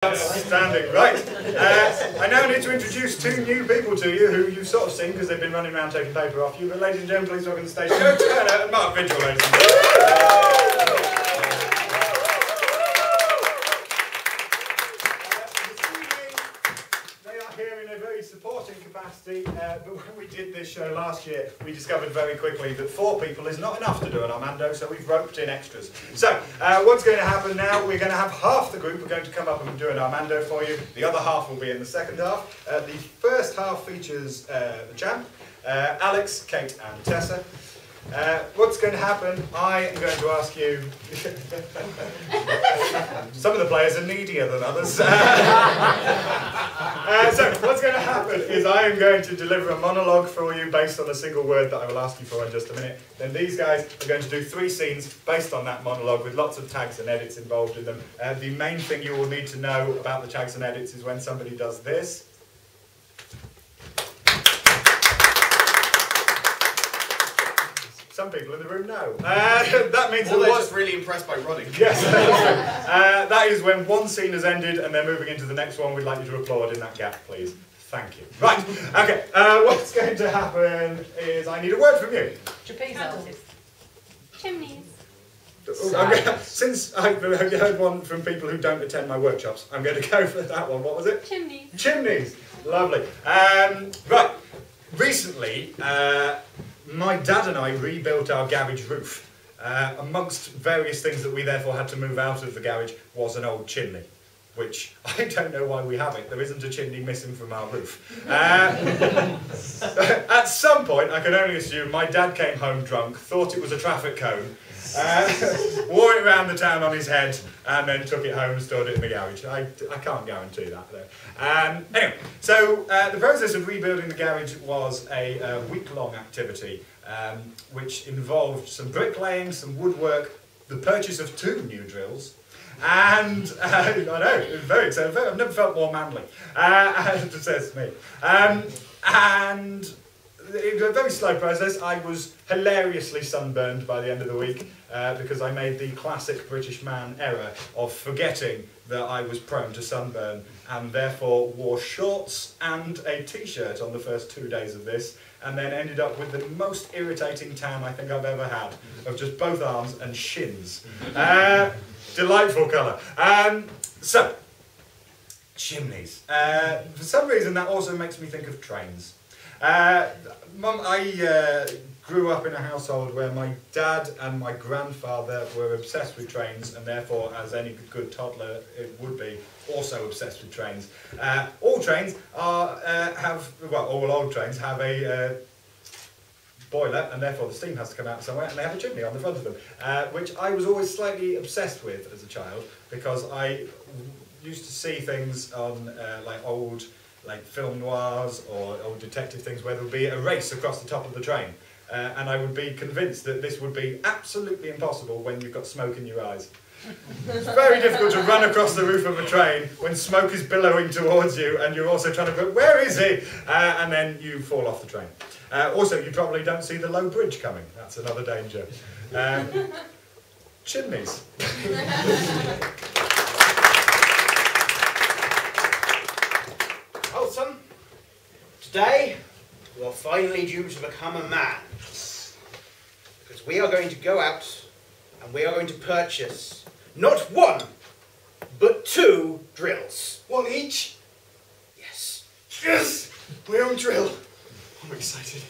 Outstanding, right. I now need to introduce two new people to you who you've sort of seen because they've been running around taking paper off you. But ladies and gentlemen, please welcome to the stage Joe Turner and Mark Vigil, ladies and gentlemen. They are here in a very supporting capacity, but when we did this show last year, we discovered very quickly that 4 people is not enough to do an Armando, so we've roped in extras. So, what's going to happen now, we're going to have half the group are going to come up and do an Armando for you. The other half will be in the second half. The first half features the champ, Alex, Kate and Tessa. What's going to happen, I am going to ask you, some of the players are needier than others, so what's going to happen is I am going to deliver a monologue for you based on a single word that I will ask you for in just a minute. Then these guys are going to do 3 scenes based on that monologue with lots of tags and edits involved in them. The main thing you will need to know about the tags and edits is when somebody does this. Some people in the room know. That means they're just really impressed by running. Yes, that is when one scene has ended and they're moving into the next one. We'd like you to applaud in that gap, please. Thank you. Right, okay, what's going to happen is I need a word from you. Trapeze artist. Chimneys. Since I've heard one from people who don't attend my workshops, I'm going to go for that one. What was it? Chimneys. Chimneys. Lovely. Right, recently, my dad and I rebuilt our garage roof. Amongst various things that we therefore had to move out of the garage was an old chimney, which I don't know why we have it. There isn't a chimney missing from our roof. At some point, I can only assume, my dad came home drunk, thought it was a traffic cone, wore it around the town on his head, and then took it home and stored it in the garage. I can't guarantee that, though. Anyway, so the process of rebuilding the garage was a week-long activity, which involved some bricklaying, some woodwork, the purchase of 2 new drills, and I know, it was very exciting. I've never felt more manly, it says me. And it was a very slow process. I was hilariously sunburned by the end of the week because I made the classic British man error of forgetting that I was prone to sunburn and therefore wore shorts and a t-shirt on the first 2 days of this, and then ended up with the most irritating tan I think I've ever had, of just both arms and shins. Delightful colour. So, chimneys. For some reason that also makes me think of trains. Mum, I grew up in a household where my dad and my grandfather were obsessed with trains, and therefore, as any good toddler it would be, also obsessed with trains. All trains all old trains have a boiler, and therefore the steam has to come out somewhere, and they have a chimney on the front of them, which I was always slightly obsessed with as a child, because I used to see things on old film noirs or old detective things where there would be a race across the top of the train, and I would be convinced that this would be absolutely impossible when you've got smoke in your eyes. It's very difficult to run across the roof of a train when smoke is billowing towards you and you're also trying to go, where is he? And then you fall off the train. Also, you probably don't see the low bridge coming. That's another danger. Chimneys. Well, son, today you are finally due to become a man. Because we are going to go out and we are going to purchase not 1, but 2 drills. 1 each? Yes. Yes! My own drill. I'm excited.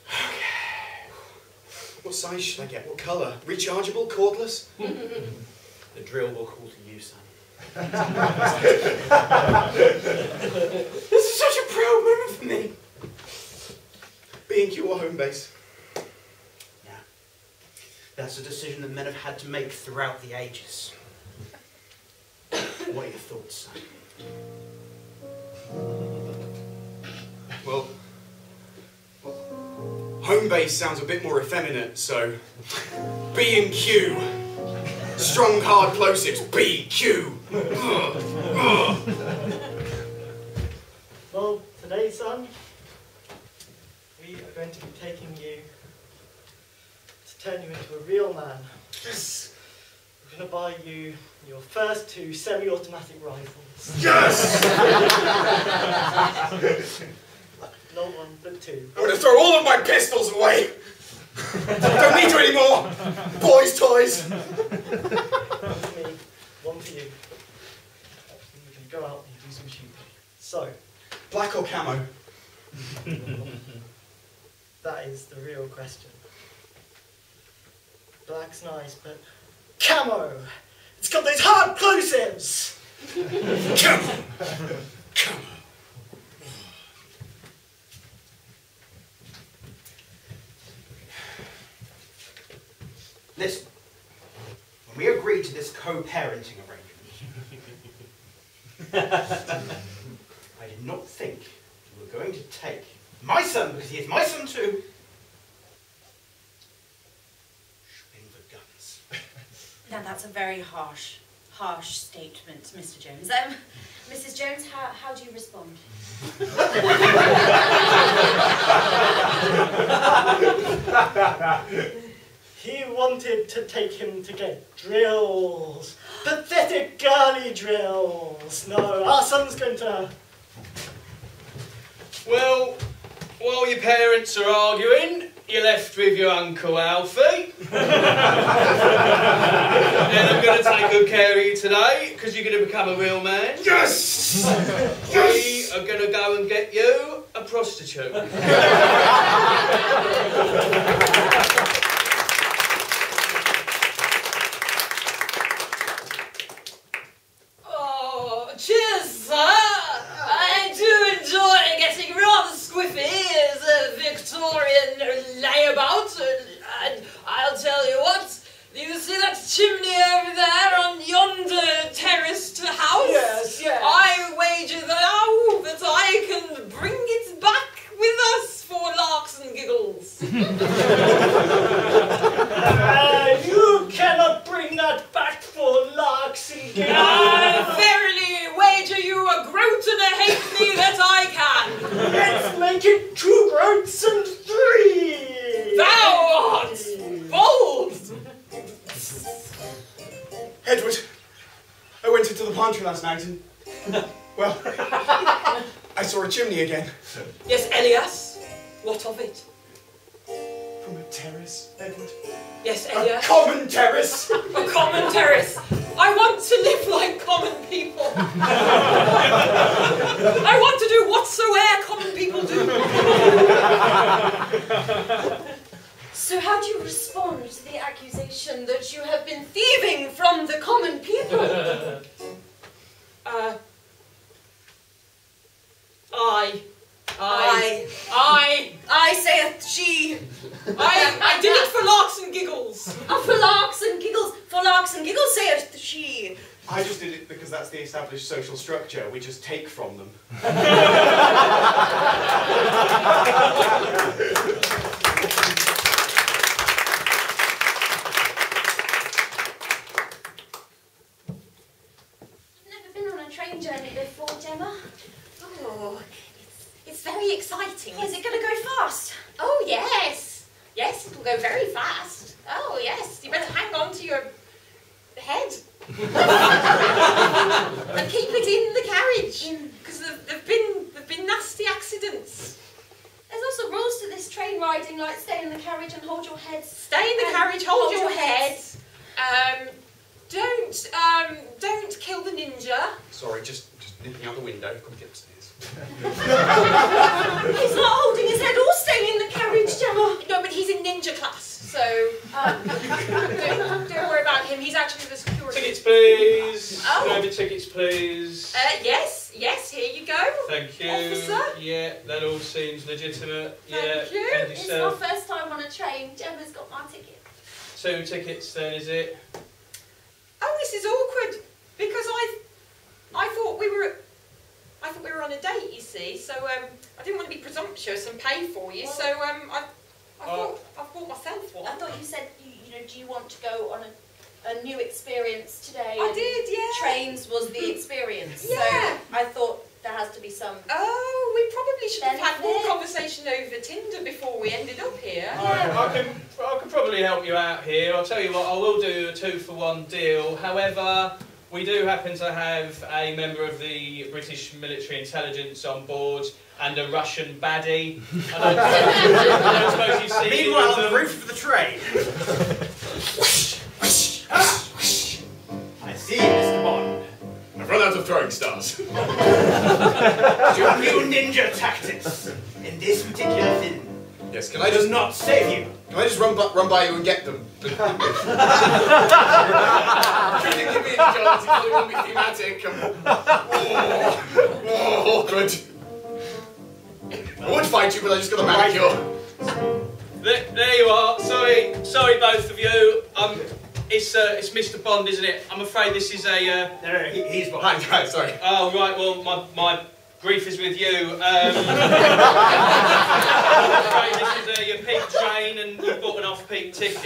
Okay. What size should I get? What colour? Rechargeable? Cordless? The drill will call to you, son. This is such a proud moment for me. B&Q or home base? Yeah. That's a decision that men have had to make throughout the ages. What are your thoughts, son? Well, home base sounds a bit more effeminate, so B&Q. Strong, hard plosives. B-Q. Well, today, son, we are going to be taking you to turn you into a real man. Yes. We've to buy you your first 2 semi-automatic rifles. Yes! Not 1, but 2. I'm going to throw all of my pistols away! Don't need you anymore! Boys' toys! 1 for me, 1 for you. You can go out and do some shooting. So, Black or camo? that is the real question. Black's nice, but camo! It's got those hard plosives! Camo! Camo! Listen, when we agreed to this co-parenting arrangement, I did not think you were going to take my son, because he is my son too, shopping for guns. Now that's a very harsh statement, Mr. Jones. Mrs. Jones, how do you respond? He wanted to take him to get drills. Pathetic girly drills. No, our son's going to... Well, while your parents are arguing, you're left with your Uncle Alfie. And I'm going to take good care of you today, because you're going to become a real man. Yes! We are going to go and get you a prostitute. Oh, cheers, sir. I do enjoy getting rather squiffy as a Victorian layabout, and I'll tell you what, you see that chimney over there on yonder terraced house? Yes, yes. I wager now that I can bring it back with us for larks and giggles. You cannot bring that back for larks and giggles. I verily wager you a groat and a halfpenny that I can. Let's make it 2 groats and 3. Thou art bold. Edward, I went into the pantry last night and, well, I saw a chimney again. Yes, Elias. What of it? From a terrace, Edward. Yes, A Elias. common terrace! A common terrace. I want to live like common people. I want to do whatsoever common people do. So how do you respond to the accusation that you have been thieving from the common people? I saith she. I did it for larks and giggles. For larks and giggles. For larks and giggles saith she. I just did it because that's the established social structure. We just take from them. Never been on a train journey before, Gemma. Oh, it's very exciting. Is it going to go fast? Oh, yes. Yes, it'll go very fast. Oh, yes. You better hang on to your head. And keep it in the carriage. Because there've been nasty accidents. There's also rules to this train riding, like stay in the carriage and hold your head. Stay in the carriage, hold your head. Don't kill the ninja. Sorry, just nipping out the window. Come get upstairs. He's not holding his head or staying in the carriage, Gemma. No, but he's in ninja class, so don't worry about him. He's actually the security. Tickets, please. Oh. Driver tickets, please. Yes, here you go. Thank you. Officer. Yeah, that all seems legitimate. Thank you. And It's yourself. my first time on a train. Gemma's got my ticket. 2 tickets then, is it? Oh, this is awkward because I thought we were on a date, you see. So I didn't want to be presumptuous and pay for you. So I thought I've bought myself one. I thought you said, you know, do you want to go on a new experience today? I And did, yeah. Trains was the experience. Yeah. So I thought there has to be some... Oh, we probably should have had more benefit. conversation over Tinder before we ended up here. I can probably help you out here. I'll tell you what, I will do a 2-for-1 deal. However, we do happen to have a member of the British military intelligence on board and a Russian baddie. I don't suppose you've seen Meanwhile, on the roof of the train. I see, Mr. Bond. I've run out of throwing stars. Your new ninja tactics in this particular film Yes, can I does just not save you. Can I just run by you and get them? Couldn't give me a chance, you probably want me thematic. Awkward. I would fight you, but I just got a manicure. There you are. Sorry, both of you. It's Mr. Bond, isn't it? I'm afraid this is a. No, he's Hi, behind. guys, sorry. Oh right. Well, my grief is with you. I'm afraid this is your peak train, and you bought an off-peak ticket.